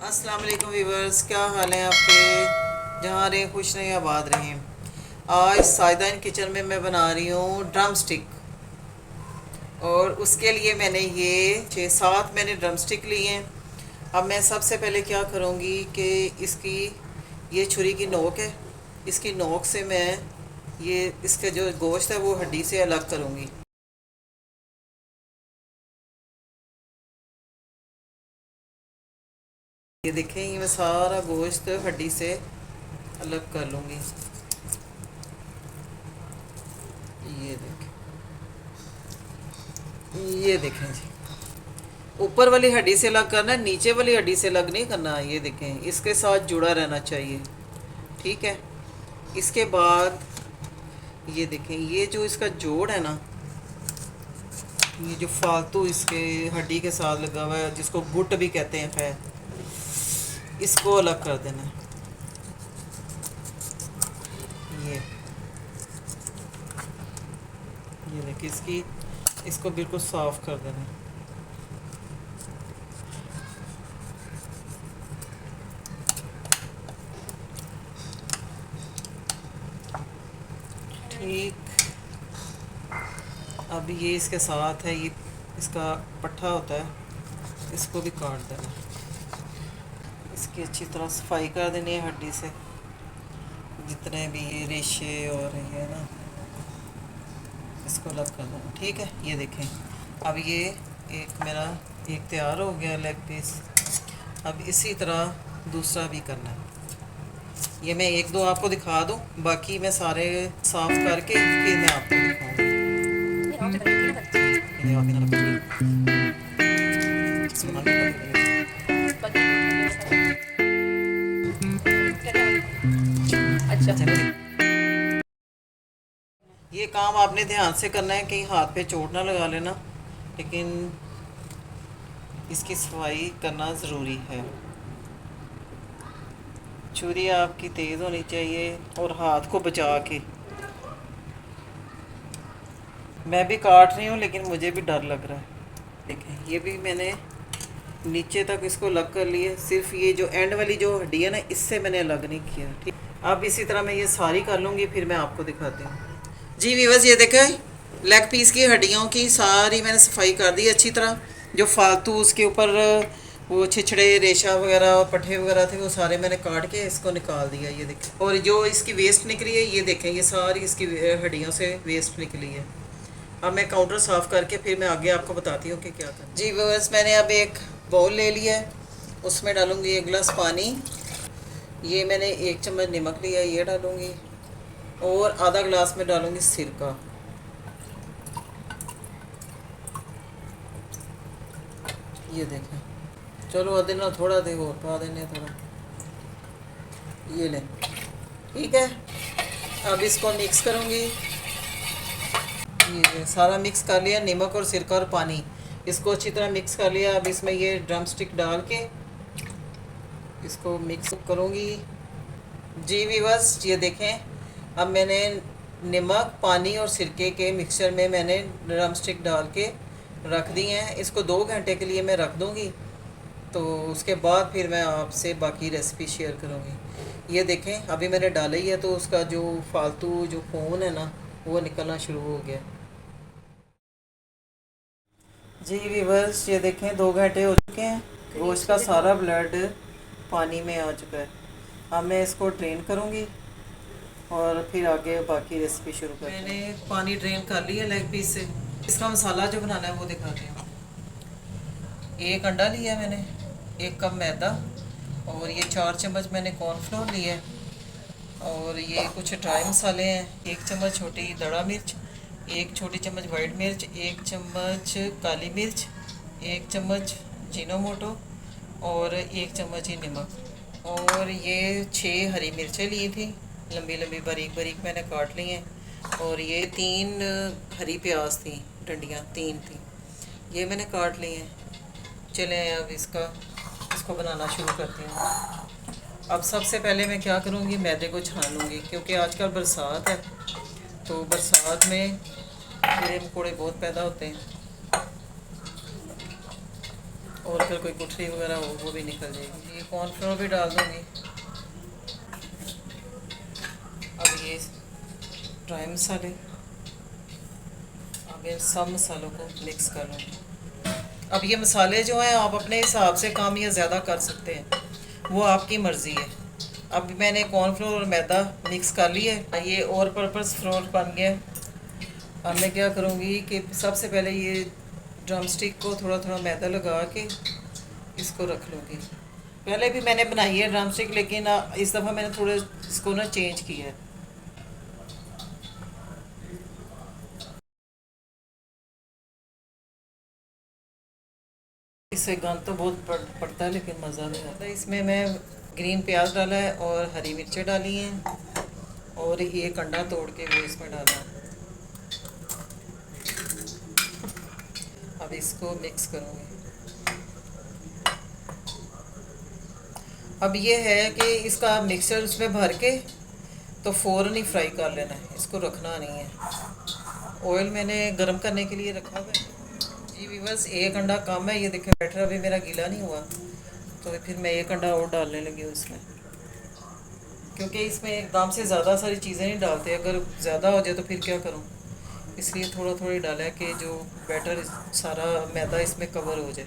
अस्सलाम वालेकुम व्यूवर्स, क्या हाल है आपके? जहाँ रहे खुश रहें, आबाद रहें। आज साइदाइन किचन में मैं बना रही हूँ ड्रम स्टिक। और उसके लिए मैंने ये 6-7 मैंने ड्रम स्टिक लिए हैं। अब मैं सबसे पहले क्या करूँगी कि इसकी ये छुरी की नोक है, इसकी नोक से मैं ये इसके जो गोश्त है वो हड्डी से अलग करूँगी। ये देखें, ये मैं सारा गोश्त हड्डी से अलग कर लूँगी। ये देखें, ये देखें जी, ऊपर वाली हड्डी से अलग करना है, नीचे वाली हड्डी से अलग नहीं करना। ये देखें, इसके साथ जुड़ा रहना चाहिए, ठीक है। इसके बाद ये देखें, ये जो इसका जोड़ है ना, ये जो फालतू इसके हड्डी के साथ लगा हुआ है, जिसको गुट भी कहते हैं, खैर इसको अलग कर देना है। ये ये देखिए, इसको बिल्कुल साफ कर देना है। ठीक, अब ये इसके साथ है, ये इसका पट्ठा होता है, इसको भी काट देना। इसकी अच्छी तरह सफाई कर देनी है हड्डी से, जितने भी ये रेशे और ये ना, इसको अलग कर देना, ठीक है। ये देखें, अब ये एक तैयार हो गया लेग पीस। अब इसी तरह दूसरा भी करना है। ये मैं एक दो आपको दिखा दूँ, बाकी मैं सारे साफ करके फिर मैं आपको दिखाऊंगी। ये काम आपने ध्यान से करना है, कहीं हाथ पे चोट ना लगा लेना, लेकिन इसकी सफाई करना ज़रूरी है। छुरी आपकी तेज़ होनी चाहिए और हाथ को बचा के। मैं भी काट रही हूँ, लेकिन मुझे भी डर लग रहा है। देखें, ये भी मैंने नीचे तक इसको अलग कर लिए, सिर्फ ये जो एंड वाली जो हड्डी है ना, इससे मैंने अलग नहीं किया, ठीक। अब इसी तरह मैं ये सारी कर लूँगी, फिर मैं आपको दिखाती हूँ जी। व्यूअर्स, ये देखें, लेग पीस की हड्डियों की सारी मैंने सफाई कर दी अच्छी तरह। जो फालतू उसके ऊपर वो छिछड़े रेशा वगैरह और पट्ठे वगैरह थे, वो सारे मैंने काट के इसको निकाल दिया। ये देखें, और जो इसकी वेस्ट निकली है, ये देखें, ये सारी इसकी हड्डियों से वेस्ट निकली है। अब मैं काउंटर साफ़ करके फिर मैं आगे आपको बताती हूँ कि क्या करना जी। व्यूअर्स, मैंने अब एक बाउल ले लिया है, उसमें डालूँगी 1 गिलास पानी। ये मैंने 1 चम्मच नमक लिया, ये डालूँगी, और आधा गिलास में डालूँगी सिरका। ये देखें, चलो अदे ना थोड़ा दे और पा देने थोड़ा, ये लें, ठीक है। अब इसको मिक्स करूँगी। ये सारा मिक्स कर लिया, नमक और सिरका और पानी, इसको अच्छी तरह मिक्स कर लिया। अब इसमें ये ड्रम स्टिक डाल के इसको मिक्स करूँगी जी। व्यूअर्स, ये देखें, अब मैंने नमक, पानी और सिरके के मिक्सचर में मैंने ड्रम स्टिक डाल के रख दी हैं। इसको 2 घंटे के लिए मैं रख दूँगी, तो उसके बाद फिर मैं आपसे बाकी रेसिपी शेयर करूँगी। ये देखें, अभी मैंने डाला ही है, तो उसका जो फालतू जो खून है ना, वो निकलना शुरू हो गया जी। व्यूअर्स, ये देखें, 2 घंटे हो चुके हैं, गोश्त का सारा ब्लड पानी में आ चुका है। अब मैं इसको ड्रेन करूँगी और फिर आगे बाकी रेसिपी शुरू कर। मैंने पानी ड्रेन कर लिया लेग पीस से। इसका मसाला जो बनाना है वो दिखाते हैं। 1 अंडा लिया मैंने, 1 कप मैदा, और ये 4 चम्मच मैंने कॉर्नफ्लोर लिया है, और ये कुछ ड्राई मसाले हैं। 1 चम्मच छोटी दड़ा मिर्च, 1 छोटी चम्मच वाइट मिर्च, 1 चम्मच काली मिर्च, 1 चम्मच जीनोमोटो, और 1 चम्मच ही नमक, और ये 6 हरी मिर्चें ली थी, लंबी लंबी बारीक बारीक मैंने काट ली हैं, और ये 3 हरी प्याज थी, डंडियाँ 3 थी, ये मैंने काट ली हैं। चलें, अब इसको बनाना शुरू करती हूँ। अब सबसे पहले मैं क्या करूँगी, मैदे को छान लूँगी, क्योंकि आजकल बरसात है, तो बरसात में कीड़े मकोड़े बहुत पैदा होते हैं। और अगर कोई गुठली वगैरह हो वो भी निकल जाएगी। ये कॉर्नफ्लोर भी डाल दूँगी। अब ये ड्राई मसाले, अब इन सब मसालों को मिक्स कर लूँगी। अब ये मसाले जो हैं आप अपने हिसाब से कम या ज़्यादा कर सकते हैं, वो आपकी मर्ज़ी है। अब मैंने कॉर्नफ्लोर और मैदा मिक्स कर लिया है, ये और पर्पस फ्लोर बन गया है। अब मैं क्या करूँगी कि सबसे पहले ये ड्रम स्टिक को थोड़ा थोड़ा मैदा लगा के इसको रख लूँगी। पहले भी मैंने बनाई है ड्रम स्टिक, लेकिन इस दफ़ा मैंने थोड़ा इसको ना चेंज किया है। इससे गंद तो बहुत पड़ता है लेकिन मज़ा भी आता है। इसमें मैं ग्रीन प्याज डाला है और हरी मिर्चें डाली हैं और ये अंडा तोड़ के वो इसमें डाला है। अब इसको मिक्स करूँगी। अब ये है कि इसका मिक्सचर उसमें भर के तो फ़ौरन ही फ्राई कर लेना है, इसको रखना नहीं है। ऑयल मैंने गर्म करने के लिए रखा हुआ है। जी व्यूअर्स, एक अंडा कम है, ये देखें बैटर अभी मेरा गीला नहीं हुआ, तो फिर मैं एक अंडा और डालने लगी हूँ इसमें, क्योंकि इसमें एकदम से ज़्यादा सारी चीज़ें नहीं डालते। अगर ज़्यादा हो जाए तो फिर क्या करूँ, इसलिए थोड़ा थोड़ा डाला है कि जो बैटर सारा मैदा इसमें कवर हो जाए।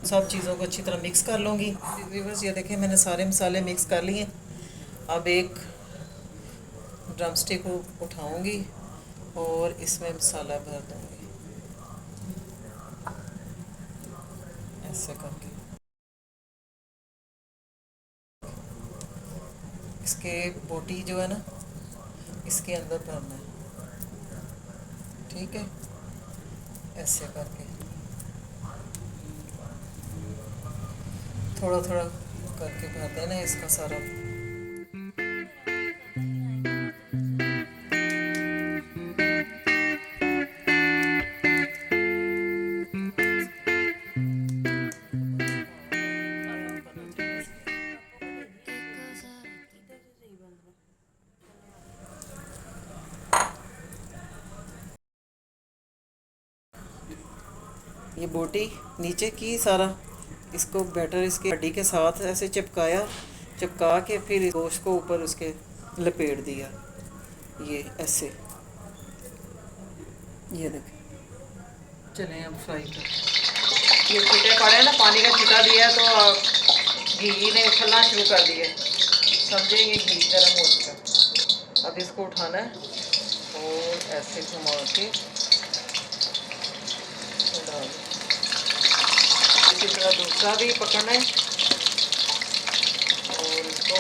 सब चीज़ों को अच्छी तरह मिक्स कर लूँगी। व्यूअर्स ये देखें मैंने सारे मसाले मिक्स कर लिए। अब एक ड्रम स्टिक को उठाऊँगी और इसमें मसाला भर दूँगी ऐसे करके। इसके बोटी जो है ना इसके अंदर भरना है, ठीक है, ऐसे करके थोड़ा थोड़ा करके भर देना है इसका सारा। ये बोटी नीचे की सारा इसको बैटर इसकी हड्डी के साथ ऐसे चिपकाया, चिपका के फिर गोश्त को ऊपर उसके लपेट दिया, ये ऐसे। ये देखें, चलें अब फ्राई कर। ये छींटे पड़े ना, पानी का छींटा दिया तो घी ने उछलना शुरू कर दिया, समझे ये घी गर्म हो चुका। अब इसको उठाना है और ऐसे घुमा के डाल, इसी तरह दूसरा भी पकड़ना है और इसको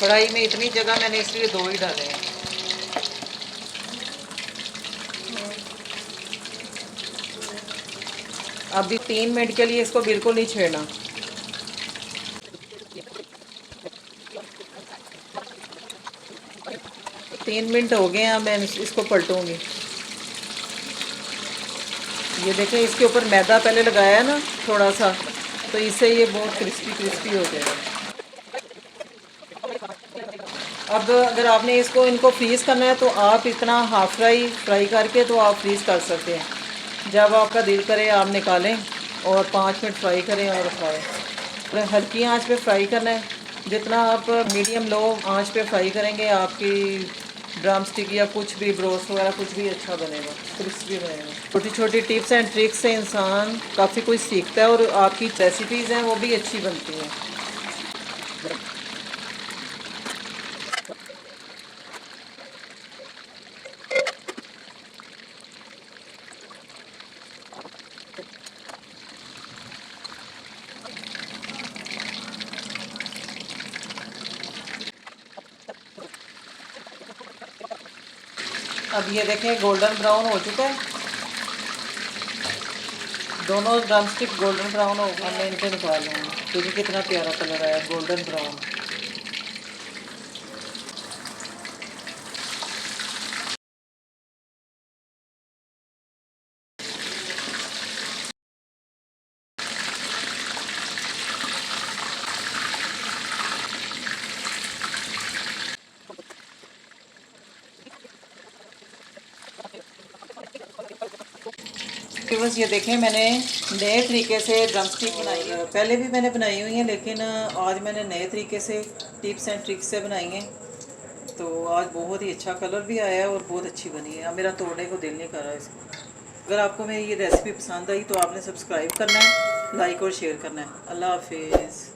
कढ़ाई में इतनी जगह मैंने इसलिए दो ही डाले हैं। अभी 3 मिनट के लिए इसको बिल्कुल नहीं छेड़ना। 3 मिनट हो गए हैं, मैं इसको पलटूंगी। ये देखें इसके ऊपर मैदा पहले लगाया है ना थोड़ा सा, तो इससे ये बहुत क्रिस्पी क्रिस्पी हो जाएगा। अब अगर आपने इसको इनको फ्रीज़ करना है तो आप इतना हाफ फ्राई करके तो आप फ्रीज़ कर सकते हैं। जब आपका दिल करे आप निकालें और 5 मिनट फ्राई करें और खाएं। और हल्की आंच पे फ्राई करना है, जितना आप मीडियम लो आंच पे फ्राई करेंगे आपकी ड्रम स्टिक या कुछ भी ब्रोस्ट वगैरह कुछ भी अच्छा बनेगा, क्रिस्पी बनेगा। छोटी छोटी टिप्स एंड ट्रिक्स से इंसान काफ़ी कुछ सीखता है और आपकी रेसिपीज़ हैं वो भी अच्छी बनती हैं। अब ये देखें गोल्डन ब्राउन हो चुका है, दोनों ड्रम स्टिक गोल्डन ब्राउन हो गए। मैं इनको निकाल लूँगी क्योंकि कितना प्यारा कलर आया गोल्डन ब्राउन। व्यूअर्स ये देखें मैंने नए तरीके से ड्रम स्टिक बनाई है। पहले भी मैंने बनाई हुई है लेकिन आज मैंने नए तरीके से टिप्स एंड ट्रिक्स से बनाई हैं। तो आज बहुत ही अच्छा कलर भी आया है और बहुत अच्छी बनी है। अब मेरा तोड़ने को दिल नहीं कर रहा इसको। अगर आपको मेरी ये रेसिपी पसंद आई तो आपने सब्सक्राइब करना है, लाइक और शेयर करना है। अल्लाह हाफिज़।